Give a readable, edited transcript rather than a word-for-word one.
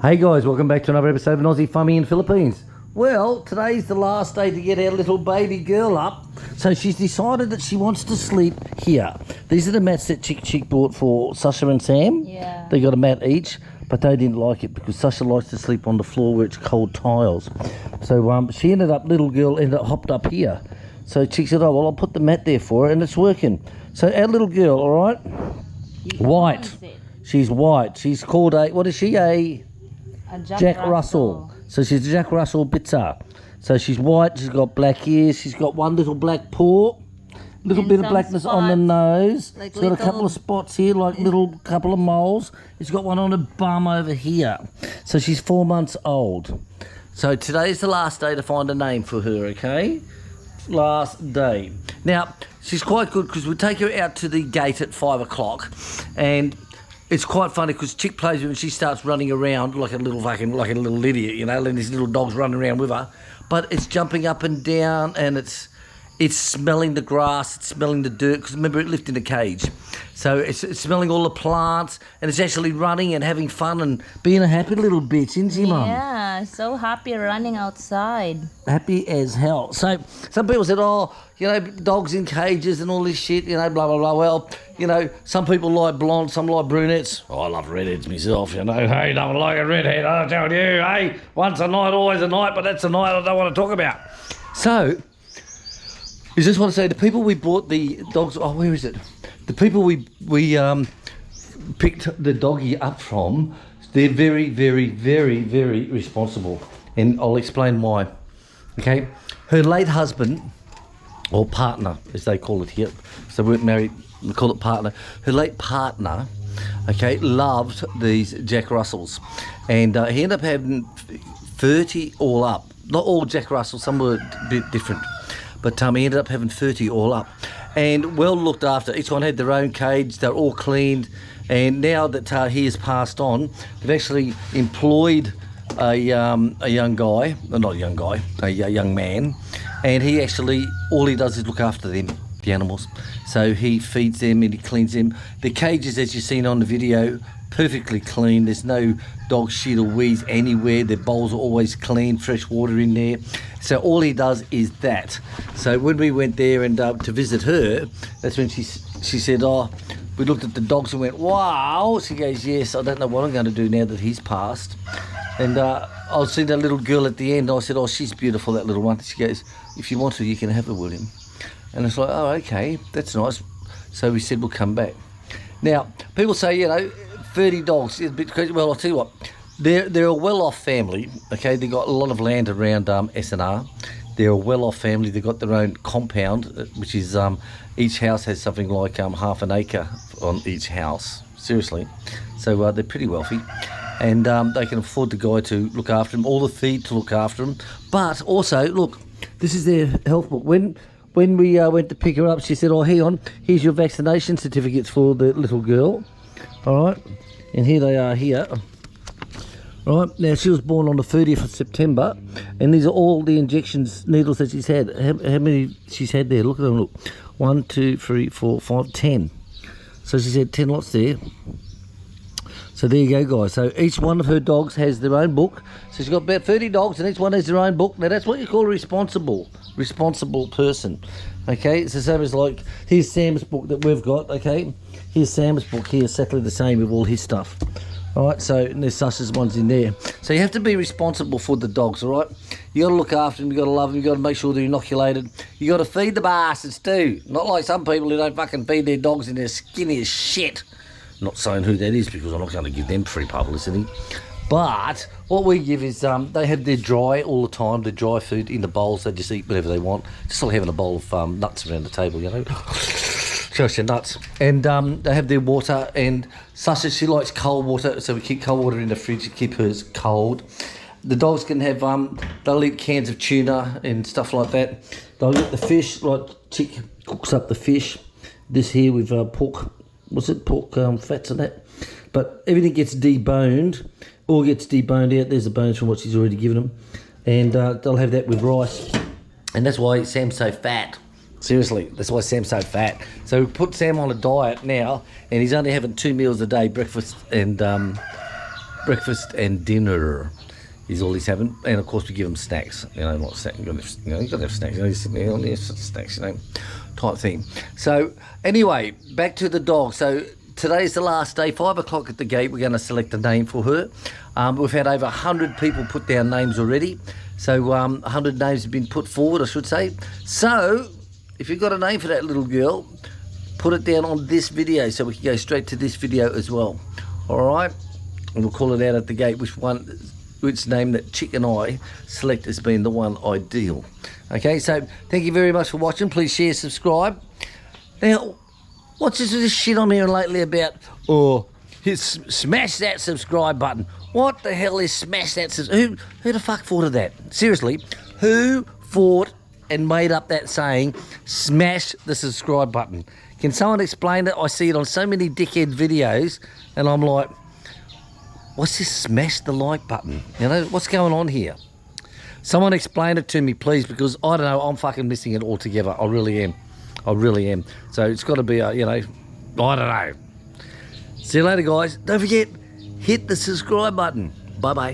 Hey guys, welcome back to another episode of Aussie Fummy in Philippines. Well, today's the last day to get our little baby girl up, so she's decided that she wants to sleep here. These are the mats that Chick bought for Sasha and Sam. Yeah. They got a mat each, but they didn't like it because Sasha likes to sleep on the floor where it's cold tiles. So she little girl ended up hopped up here. So Chick said, oh, well, I'll put the mat there for her, and it's working. So our little girl, all right, white. She's white. She's called what is she? A Jack Russell. So she's a Jack Russell Bitzer. So she's white, she's got black ears, she's got one little black paw, little bit of blackness spots on the nose. Like she's got a couple of spots here, like little couple of moles. She's got one on her bum over here. So she's 4 months old. So today's the last day to find a name for her, okay? Last day. Now, she's quite good because we take her out to the gate at 5 o'clock and it's quite funny because Chick plays with her and she starts running around like a little idiot, you know, and these little dogs running around with her. But it's jumping up and down and it's smelling the grass, it's smelling the dirt, because remember it lived in a cage. So it's smelling all the plants and it's actually running and having fun and being a happy little bitch, isn't she, Mum? Yeah, so happy running outside. Happy as hell. So some people said, oh, you know, dogs in cages and all this shit, you know, blah, blah, blah. Well, you know, some people like blondes, some like brunettes. Oh, I love redheads myself, you know. Hey, don't like a redhead, I'll tell you. Hey, once a night, always a night, but that's a night I don't want to talk about. So, I just want to say, the people we bought the dogs, oh, where is it? The people we picked the doggy up from, they're very, very, very, very responsible. And I'll explain why. Okay? Her late husband, or partner, as they call it here, so we weren't married, we call it partner. Her late partner, okay, loved these Jack Russells. And he ended up having 30 all up. Not all Jack Russells, some were a bit different. But he ended up having 30 all up. And well looked after. Each one had their own cage. They're all cleaned. And now that he has passed on, they've actually employed a young guy, not a young guy, a young man. And he actually, all he does is look after them, the animals. So he feeds them and he cleans them. The cages, as you've seen on the video, perfectly clean. There's no dog shit or weeds anywhere. Their bowls are always clean, fresh water in there. So all he does is that. So when we went there and to visit her, that's when she said, oh, we looked at the dogs and went, wow. She goes, yes, I don't know what I'm going to do now that he's passed. And I was seeing that little girl at the end. I said, oh, she's beautiful, that little one. She goes, if you want to, you can have her, William. And it's like, oh, okay, that's nice. So we said, we'll come back. Now, people say, you know, 30 dogs is a bit crazy. Well, I'll tell you what, they're a well-off family, okay? They've got a lot of land around SNR. They're a well-off family. They've got their own compound, which is each house has something like half an acre on each house, seriously. So they're pretty wealthy. And they can afford the guy to look after them, all the feed to look after them. But also, look, this is their health book. When we went to pick her up, she said, oh, hang on, here's your vaccination certificates for the little girl. All right, and here they are here. Right, now she was born on the 30th of September, and these are all the injections, needles that she's had. How many she's had there? Look at them, look. 1, 2, 3, 4, 5, 10. So she's had 10 lots there. So there you go, guys. So each one of her dogs has their own book. So she's got about 30 dogs, and each one has their own book. Now that's what you call a responsible person. Okay, it's the same as like, here's Sam's book that we've got, okay? Here's Sam's book here, exactly the same with all his stuff. All right, so and there's Sasha's ones in there. So you have to be responsible for the dogs, all right? You got to look after them, you got to love them, you got to make sure they're inoculated. You got to feed the bastards too. Not like some people who don't fucking feed their dogs and they're skinny as shit. Not saying who that is because I'm not going to give them free publicity. But what we give is they have their dry all the time, the dry food in the bowls. They just eat whatever they want. Just like having a bowl of nuts around the table, you know. Just your nuts. And they have their water. And Sasha, she likes cold water, so we keep cold water in the fridge to keep hers cold. The dogs can have, they'll eat cans of tuna and stuff like that. They'll eat the fish, like Chick cooks up the fish. This here with pork, what's it, pork fats and that. But everything gets deboned. All gets deboned out. There's the bones from what she's already given them. And they'll have that with rice. And that's why Sam's so fat. Seriously, that's why Sam's so fat. So we put Sam on a diet now, and he's only having 2 meals a day, breakfast and breakfast and dinner is all he's having, and of course we give him snacks. You know, not snacks. You got to have snacks. You know, he's sitting there on snacks. You know, type thing. So anyway, back to the dog. So today's the last day. 5 o'clock at the gate. We're going to select a name for her. We've had over 100 people put down names already. So 100 names have been put forward, I should say. So if you've got a name for that little girl, put it down on this video so we can go straight to this video as well. All right, and we'll call it out at the gate which name that Chick and I select as being the one ideal. Okay, so thank you very much for watching. Please share, subscribe. Now, what's this shit I'm hearing lately about? Oh, smash that subscribe button. What the hell is smash that? Who the fuck thought of that? Seriously, who thought and made up that saying, smash the subscribe button? Can someone explain it? I see it on so many dickhead videos, and I'm like, what's this smash the like button? You know, what's going on here? Someone explain it to me, please, because I don't know, I'm fucking missing it altogether. I really am. I really am. So it's got to be a, you know, I don't know. See you later, guys. Don't forget, hit the subscribe button. Bye-bye.